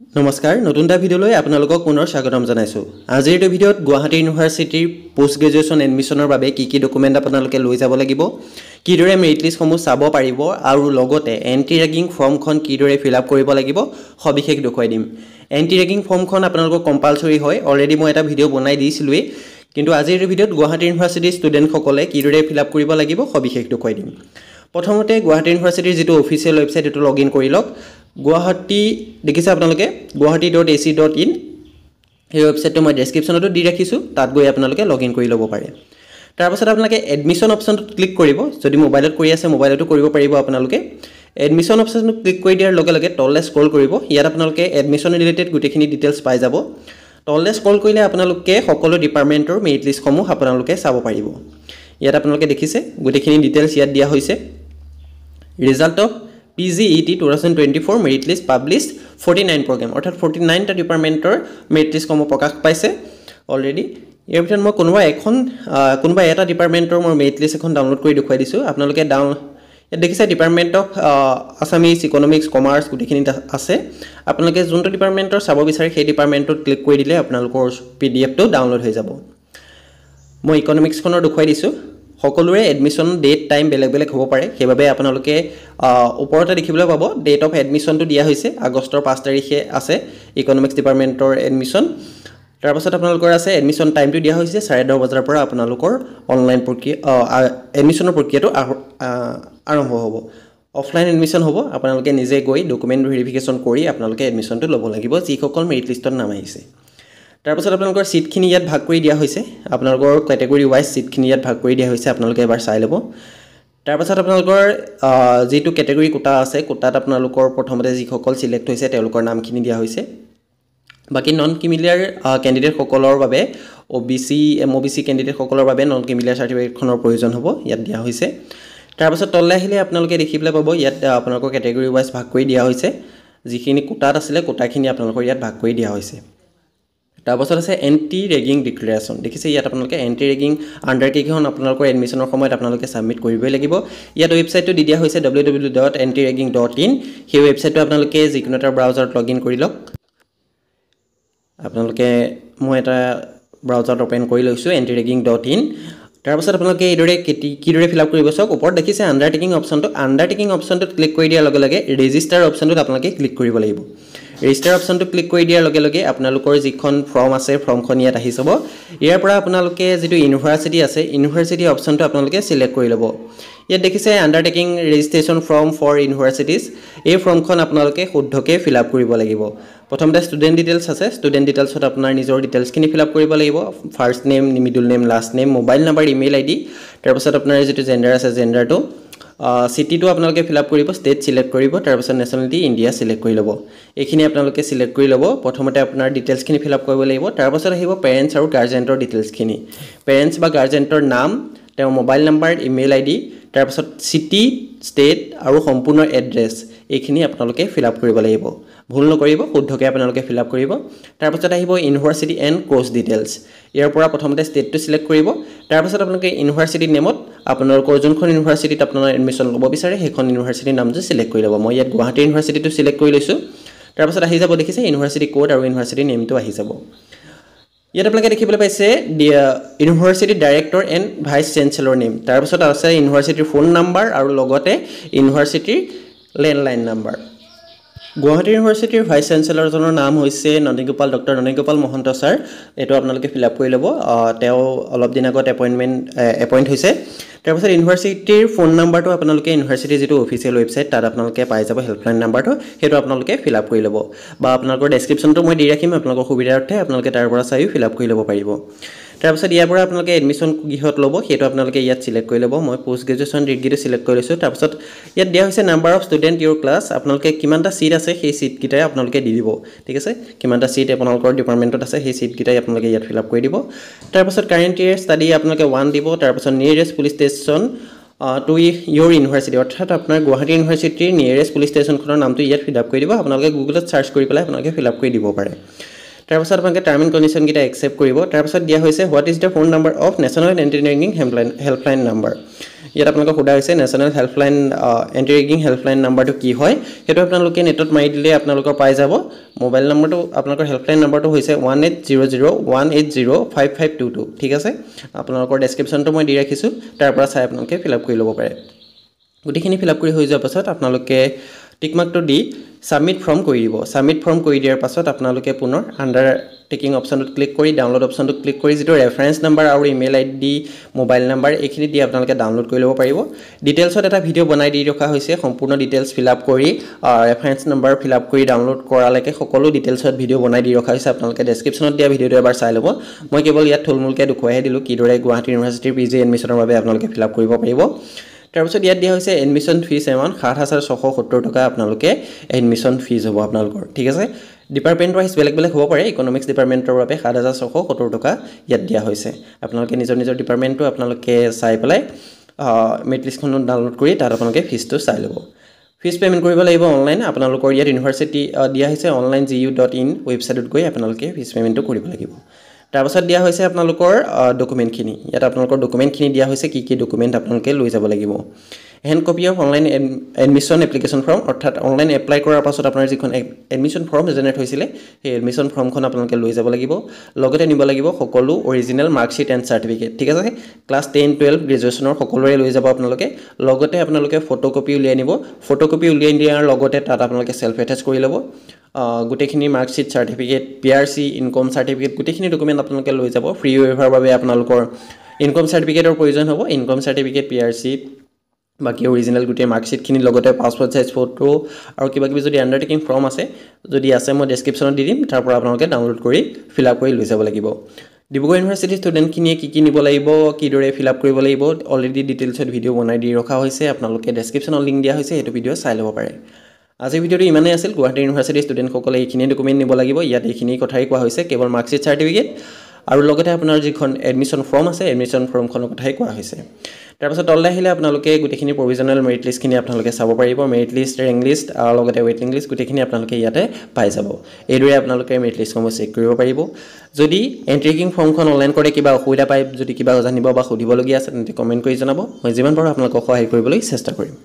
নমস্কাৰ নতুন এটা ভিডিঅলৈ আপোনালোকক পুনৰ স্বাগতম জনাইছো। আজিৰ এই ভিডিঅ'ত গুৱাহাটী ইউনিভাৰ্চিটিৰ পোষ্ট গ্ৰেজুৱেচন এডমিশনৰ বাবে কি কি ডকুমেন্ট আপোনালোকে লৈ যাব লাগিব, কিদৰে মেৰিট লিষ্টসমূহ চাব পাৰিব আৰু লগতে এন্টি ৰেগিং ফৰ্মখন কিদৰে ফিল আপ কৰিব লাগিব সবিশেষ দেখুৱাই দিম। এন্টি ৰেগিং ফৰ্মখন আপোনালোকক কম্পালসৰি হয়, অলৰেডি মই এটা ভিডিঅ' বনাই দিছিলোৱে, কিন্তু আজিৰ এই ভিডিঅ'ত গুৱাহাটী ইউনিভাৰ্চিটিৰ ষ্টুডেণ্টসকলে কিদৰে ফিল আপ কৰিব লাগিব সবিশেষ দেখুৱাই দিম। প্ৰথমতে গুৱাহাটী ইউনিভাৰ্চিটিৰ যেটো অফিচিয়েল ৱেবছাইট এটো লগইন কৰি লওক। গুৱাহাটী দেখিছে আপোনালোকে guwahati.ac.in এই ৱেবছাইটটো মই ডেসক্ৰিপচনতো দি ৰাখিছো, তাত গৈ আপোনালোকে লগইন কৰি ল'ব পাৰে। তাৰ পাছত আপোনালোকে এডমিশন অপচনটোত ক্লিক কৰিব, যদি মোবাইলত কৰি আছে মোবাইলতো কৰিব পাৰিব আপোনালোকে। এডমিশন অপচনটো ক্লিক কৰি দিয়াৰ লগে লগে তললে স্ক্ৰল কৰিব, ইয়াত আপোনালোকে এডমিশন ৰিলেটেড গুটেখিনি ডিটেইলছ পাই যাব। তললে স্ক্ৰল কৰিলে আপোনালোকে সকলো ডিপাৰ্টমেন্টৰ মেৰিট লিষ্টসমূহ আপোনালোকে চাব পাৰিব। ইয়াত আপোনালোকে দেখিছে গুটেখিনি ডিটেইলছ ইয়াত দিয়া হৈছে। Result of PGET 2024 merit list published 49 programme, অৰ্থাৎ 49টা ডিপাৰ্টমেন্টৰ মেৰিট লিষ্ট সমূহ প্ৰকাশ পাইছে অলৰেডি। ইয়াৰ ভিতৰত মই কোনোবা এটা ডিপাৰ্টমেন্টৰ মই মেৰিট লিষ্ট এখন ডাউনলোড কৰি দেখুৱাই দিছো। আপোনালোকে ইয়াত দেখিছে department of Assamese, economics, commerce গুটেখিনি আছে। আপোনালোকে যোনটো ডিপাৰ্টমেন্টৰ চাব বিচাৰে সেই ডিপাৰ্টমেন্টত ক্লিক কৰি দিলে আপোনালোকৰ PDF-টো ডাউনলোড হৈ যাব। মই ইকনমিক্সখনৰ দেখুৱাই দিছো। সকলোৰে এডমিশন ডেট টাইম বেলেগ বেলেগ হ'ব পাৰে, সেইবাবে আপোনালোকে ওপৰতে দেখিবলৈ পাব ডেট অফ এডমিশনটো দিয়া হৈছে আগষ্টৰ 5 তাৰিখে আছে ইকনমিক্স ডিপাৰ্টমেন্টৰ এডমিশন। তাৰ পাছত আপোনালোকৰ আছে এডমিশন টাইমটো দিয়া হৈছে 10:30 বজাৰ পৰা আপোনালোকৰ অনলাইন প্ৰক্ৰিয়া এডমিশনৰ প্ৰক্ৰিয়াটো আৰম্ভ হ'ব। অফলাইন এডমিশন হ'ব, আপোনালোকে নিজে গৈ ডকুমেন্ট ভেৰিফিকেশন কৰি আপোনালোকে এডমিশনটো ল'ব লাগিব যিসকল মেৰিট লিষ্টত নাম আহিছে। তাৰ পাছত আপোনালোকৰ সিটখিনি ইয়াত ভাগ কৰি দিয়া হৈছে, আপোনালোকৰ ক্যাটাগৰী ওয়াইজ সিটখিনি ইয়াত ভাগ কৰি দিয়া হৈছে, আপোনালোকে এবাৰ চাই ল'ব। তাৰ পাছত আপোনালোকৰ যেটো ক্যাটাগৰী কোটা আছে, কোটাত আপোনালোকৰ প্ৰথমতে যিসকল সিলেক্ট হৈছে তেওঁলোকৰ নামখিনি দিয়া হৈছে। বাকি নন ক্ৰিমিলিয়াৰ ক্যান্ডিডেট সকলৰ বাবে OBC MOBC ক্যান্ডিডেট সকলৰ বাবে নন ক্ৰিমিলিয়াৰ সাৰ্টিফিকেটখনৰ প্ৰয়োজন হ'ব, ইয়াত দিয়া হৈছে। তাৰ পাছত তললে আহিলে আপোনালোকে দেখিবলৈ পাব ইয়াত আপোনালোকৰ ক্যাটাগৰী ওয়াইজ ভাগ কৰি দিয়া হৈছে, যিখিনি কোটাত আছিল কোটাখিনি আপোনালোকৰ ইয়াত ভাগ কৰি দিয়া হৈছে। তাৰ পাছত আছে এন্টি ৰেগিং ডিক্লেৰেশ্যন, দেখিছে ইয়াত আপোনালোকে এন্টি ৰেগিং আন্ডাৰটেকিংখন আপোনালোকৰ এডমিশনৰ সময়ত আপোনালোকে সাবমিট কৰিবই লাগিব। ইয়াত ৱেবছাইটটো দি দিয়া হৈছে www.antiregging.in, সেই ৱেবছাইটটো আপোনালোকে যিকোনো এটা ব্ৰাউজাৰত লগইন কৰি লওক। আপোনালোকে মই এটা ব্ৰাউজাৰত ওপেন কৰি লৈছো antiregging.in। তাৰ পাছত আপোনালোকে এইদৰে কিদৰে ফিল আপ কৰিব চাওক। ওপৰত দেখিছে আন্ডাৰটেকিং অপচনটোত ক্লিক কৰি দিয়াৰ লগে লগে ৰেজিষ্টাৰ অপচনটোত আপোনালোকে ক্লিক কৰিব লাগিব। ৰেজিষ্টাৰ অপচনটো ক্লিক কৰি দিয়াৰ লগে লগে আপোনালোকৰ যিখন ফৰ্ম আছে ফৰ্মখন ইয়াত আহি যাব। ইয়াৰ পৰা আপোনালোকে যেটো ইউনিভাৰ্চিটি আছে ইউনিভাৰ্চিটি অপচনটো আপোনালোকে সিলেক্ট কৰি ল'ব। ইয়াত দেখিছে আন্ডাৰটেকিং ৰেজিষ্ট্ৰেচন ফৰ্ম ফৰ ইউনিভাৰ্চিটিজ, এই ফৰ্মখন আপোনালোকে শুদ্ধকে ফিল আপ কৰিব লাগিব। প্ৰথমতে ষ্টুডেন্ট ডিটেইলছ আছে, ষ্টুডেন্ট ডিটেইলছত আপোনাৰ নিজৰ ডিটেইলছখিনি ফিল আপ কৰিব লাগিব, first name, middle name, last name, mobile number, email ID. তাৰ পাছত আপোনাৰ যেটো জেন্ডাৰ আছে জেন্ডাৰটো, সিটিটো আপোনালোকে ফিল আপ কৰিব, ষ্টেট সিলেক্ট কৰিব, তাৰ পাছত নেশ্যনেলিটি ইণ্ডিয়া সিলেক্ট কৰি ল'ব। এইখিনি আপোনালোকে সিলেক্ট কৰি ল'ব। প্ৰথমতে আপোনাৰ ডিটেইলছখিনি ফিল আপ কৰিব লাগিব। তাৰ পাছত আহিব পেৰেণ্টছ আৰু গাৰ্জেন্টৰ ডিটেইলছখিনি, পেৰেণ্টছ বা গাৰ্জেন্টৰ নাম, তেওঁৰ মোবাইল নাম্বাৰ, ইমেইল আইডি, তাৰ পাছত সিটি, ষ্টেট আৰু সম্পূৰ্ণ এড্ৰেছ, এইখিনি আপোনালোকে ফিল আপ কৰিব লাগিব। ভুল নকৰিব, শুদ্ধকৈ আপোনালোকে ফিল আপ কৰিব। তাৰ পাছত আহিব ইউনিভাৰ্চিটি এণ্ড কোৰ্ছ ডিটেইলছ, ইয়াৰ পৰা প্ৰথমতে ষ্টেটটো সিলেক্ট কৰিব। তাৰ পাছত আপোনালোকে ইউনিভাৰ্চিটি নেমত আপোনালোকৰ যোনখন ইউনিভাৰ্চিটিত আপোনালোকে এডমিশন ল'ব বিচাৰে সেইখন ইউনিভাৰ্চিটিৰ নামটো সিলেক্ট কৰি ল'ব। মই ইয়াত গুৱাহাটী ইউনিভাৰ্চিটিটো সিলেক্ট কৰি লৈছো। তাৰ পাছত আহি যাব দেখিছে ইউনিভাৰ্চিটি কোড আৰু ইউনিভাৰ্চিটি নেমটো আহি যাব। ইয়াত আপোনালোকে দেখিবলৈ পাইছে university director and vice chancellor name, তাৰ পাছত আছে ইউনিভাৰ্চিটিৰ ফোন নাম্বাৰ আৰু লগতে ইউনিভাৰ্চিটিৰ লেণ্ডলাইন নাম্বাৰ। গুৱাহাটী ইউনিভাৰ্চিটিৰ ভাইচ চেঞ্চেলৰজনৰ নাম হৈছে ডক্টৰ ননীগোপাল মহন্ত ছাৰ, এইটো আপোনালোকে ফিল আপ কৰি ল'ব। তেওঁ অলপ দিন আগত এপইণ্ট হৈছে। তাৰ পাছত ইউনিভাৰ্চিটিৰ ফোন নাম্বাৰটো আপোনালোকে ইউনিভাৰ্চিটিৰ যেটো অফিচিয়েল ৱেবছাইট তাত আপোনালোকে পাই যাব, হেল্পলাইন নাম্বাৰটো, সেইটো আপোনালোকে ফিল আপ কৰি ল'ব, বা আপোনালোকৰ ডেসক্ৰিপচনটো মই দি ৰাখিম, আপোনালোকৰ সুবিধাৰ্থে আপোনালোকে তাৰ পৰা চাইও ফিল আপ কৰি ল'ব পাৰিব। তাৰ পাছত ইয়াৰ পৰা আপোনালোকে এডমিশন কিহত ল'ব সেইটো আপোনালোকে ইয়াত সিলেক্ট কৰি ল'ব। মই পোষ্ট গ্ৰেজুৱেচন ডিগ্ৰীটো সিলেক্ট কৰি লৈছো। তাৰ পাছত ইয়াত দিয়া হৈছে number of student Euro class, আপোনালোকে কিমানটা সিট আছে সেই সিটকেইটাই আপোনালোকে দি দিব, ঠিক আছে। কিমানটা সিট আপোনালোকৰ ডিপাৰ্টমেন্টত আছে সেই সিটকেইটাই আপোনালোকে ইয়াত ফিল আপ কৰি দিব। তাৰ পাছত কাৰেণ্ট ইয়াৰ ষ্টাডি আপোনালোকে 1 দিব। তাৰ পাছত নিয়েৰেষ্ট পুলিচ ষ্টেচন টু ইউৰ ইউনিভাৰ্চিটি, অৰ্থাৎ আপোনাৰ গুৱাহাটী ইউনিভাৰ্চিটিৰ নিয়েৰেষ্ট পুলিচ ষ্টেচনখনৰ নামটো ইয়াত ফিল আপ কৰি দিব। আপোনালোকে গুগলত সাৰ্চ কৰি পেলাই আপোনালোকে ফিল আপ কৰি দিব পাৰে। তাৰ পাছত আপোনালোকে টাৰ্ম এণ্ড কণ্ডিশ্যনকেইটা একচেপ্ট কৰিব। তাৰ পাছত দিয়া হৈছে what is the phone number of national anti ragging helpline number, ইয়াত আপোনালোকক সোধা হৈছে national helpline anti ragging helpline নাম্বাৰটো কি হয় সেইটো আপোনালোকে নেটত মাৰি দিলে আপোনালোকৰ পাই যাব মোবাইল নম্বৰটো আপোনালোকৰ হেল্পলাইন নম্বৰটো হৈছে 1800180552 ঠিক আছে আপোনালোকৰ ডেসক্ৰিপচনটো মই দি ৰাখিছো তাৰ পৰা চাই আপোনালোকে ফিল আপ কৰি ল'ব পাৰে গুটিখিনি ফিল আপ কৰি হৈ যোৱাৰ পাছত আপোনালোকে টিক মাৰ্কটো দি সাবমিট ফৰ্ম কৰি দিব সাবমিট ফৰ্ম কৰি দিয়াৰ পাছত আপোনালোকে পুনৰ আন্ডাৰ টেকিং অপচনটো ক্লিক কৰি ডাউনলোড অপচনটো ক্লিক কৰি যেটো ৰেফাৰেন্স নাম্বাৰ আৰু ইমেইল আইডি মোবাইল নাম্বাৰ এইখিনি দি আপোনালোকে ডাউনলোড কৰি ল'ব পাৰিব ডিটেইলছত এটা ভিডিও বনাই দি ৰখা হৈছে সম্পূৰ্ণ ডিটেইলছ ফিল আপ কৰি ৰেফাৰেন্স নাম্বাৰ ফিল আপ কৰি ডাউনলোড কৰালৈকে সকলো ডিটেইলছত ভিডিও বনাই দি ৰখা হৈছে আপোনালোকে ডেসক্ৰিপচনত দিয়া ভিডিওটো এবাৰ চাই ল'ব মই কেৱল ইয়াত থুলমুলকে দেখুৱাই দিলো কিদৰে গুৱাহাটী ইউনিভাৰ্চিটিৰ পিজি এডমিশনৰ বাবে আপোনালোকে ফিল আপ কৰিব পাৰিব তাৰপিছত ইয়াত দিয়া হৈছে এডমিশন ফিজ এমাউন্ট 7670 টকা আপোনালোকে এডমিশন ফিজ হ'ব আপোনালোকৰ ঠিক আছে ডিপাৰ্টমেন্ট ওয়াইজ বেলেগ হ'ব পাৰে ইকোনমিক্স ডিপাৰ্টমেন্টৰ বাবে 7670 টকা ইয়াত দিয়া হৈছে আপোনালোকে নিজৰ ডিপাৰ্টমেন্টটো আপোনালোকে চাই পেলাই মেট্ৰিক্সখন ডাউনলোড কৰি তাত আপোনালোকে ফিজটো চাই ল'ব ফিজ পেমেন্ট কৰিব লাগিব অনলাইন আপোনালোকৰ ইয়াত ইউনিভাৰ্চিটি দিয়া হৈছে online.gu.in ৱেবছাইটত গৈ আপোনালোকে ফিজ পেমেন্টটো কৰিব লাগিব তাৰপাছত দিয়া হৈছে আপোনালোকৰ ডকুমেন্টখিনি ইয়াত আপোনালোকৰ ডকুমেন্টখিনি দিয়া হৈছে কি ডকুমেন্ট আপোনালোকে লৈ যাব লাগিব hand copy of online admission application form অৰ্থাৎ অনলাইন এপ্লাই কৰাৰ পাছত আপোনাৰ যিখন এডমিশন ফৰ্ম জেনেৰেট হৈছিল সেই এডমিশন ফৰ্মখন আপোনালোকে লৈ যাব লাগিব লগতে নিব লাগিব সকলো অৰিজিনাল মাৰ্কশিট এণ্ড সাৰ্টিফিকেট ঠিক আছে ক্লাছ 10 12 গ্ৰেজুৱেচনৰ সকলোৰে লৈ যাব আপোনালোকে লগতে আপোনালোকে ফটোকপি উলিয়াই নিব ফটোকপি উলিয়াই দিয়াৰ লগতে তাত আপোনালোকে সেলফ এটাচ কৰি ল'ব গুটেখিনি marksheet certificate PRC income certificate গুটেখিনি ডকুমেন্ট আপোনালোকে লৈ যাব ফ্ৰী ৱেইভাৰ বাবে আপোনালোকৰ ইনকাম সাৰ্টিফিকেটৰ প্ৰয়োজন হ'ব ইনকাম সাৰ্টিফিকেট পিআৰসি বাকি অৰিজিনাল গুটে মাৰ্কশিটখিনি লগতে পাসপোৰ্ট সাইজ ফটো আৰু কিবা কিবি যদি আন্ডাৰটেকিং ফৰ্ম আছে যদি আছে মই ডেসক্ৰিপচনত দি দিম তাৰ পৰা আপোনালোকে ডাউনলোড কৰি ফিল আপ কৰি লৈ যাব লাগিব ডিব্ৰুগড় ইউনিভাৰ্চিটি ষ্টুডেণ্টখিনিয়ে কি নিব লাগিব কিদৰে ফিল আপ কৰিব লাগিব অলৰেডি ডিটেইলছত ভিডিও বনাই দি ৰখা হৈছে আপোনালোকে ডেসক্ৰিপচনত লিংক দিয়া হৈছে এইটো ভিডিও চাই ল'ব পাৰে আজি ভিডিওটো ইমানেই আছিল গুৱাহাটী ইউনিভাৰ্চিটি ষ্টুডেণ্টসকলে এইখিনি ডকুমেন্ট নিব লাগিব ইয়াত এইখিনি কথাই কোৱা হৈছে কেৱল মাৰ্কশিট সাৰ্টিফিকেট আৰু লগতে আপোনাৰ যিখন এডমিশন ফৰ্ম আছে এডমিশন ফৰ্মখনৰ কথাই কোৱা হৈছে তাৰপাছত তললৈ আহিলে আপোনালোকে গুটেখিনি প্ৰভিজনাল মেৰিট লিষ্টখিনি আপোনালোকে চাব পাৰিব মেৰিট লিষ্ট ৰেংক লিষ্ট আৰু লগতে ৱেটিং লিষ্ট গুটেখিনি আপোনালোকে ইয়াতে পাই যাব এইদৰে আপোনালোকে মেৰিট লিষ্টসমূহ চেক কৰিব পাৰিব যদি এন্ট্ৰি ৰেগিং ফৰ্মখন অনলাইন কৰে কিবা অসুবিধা পায় যদি কিবা জানিব বা সুধিবলগীয়া আছে তেন্তে কমেন্ট কৰি জনাব মই যিমান পাৰো আপোনালোকক সহায় কৰিবলৈ চেষ্টা কৰিম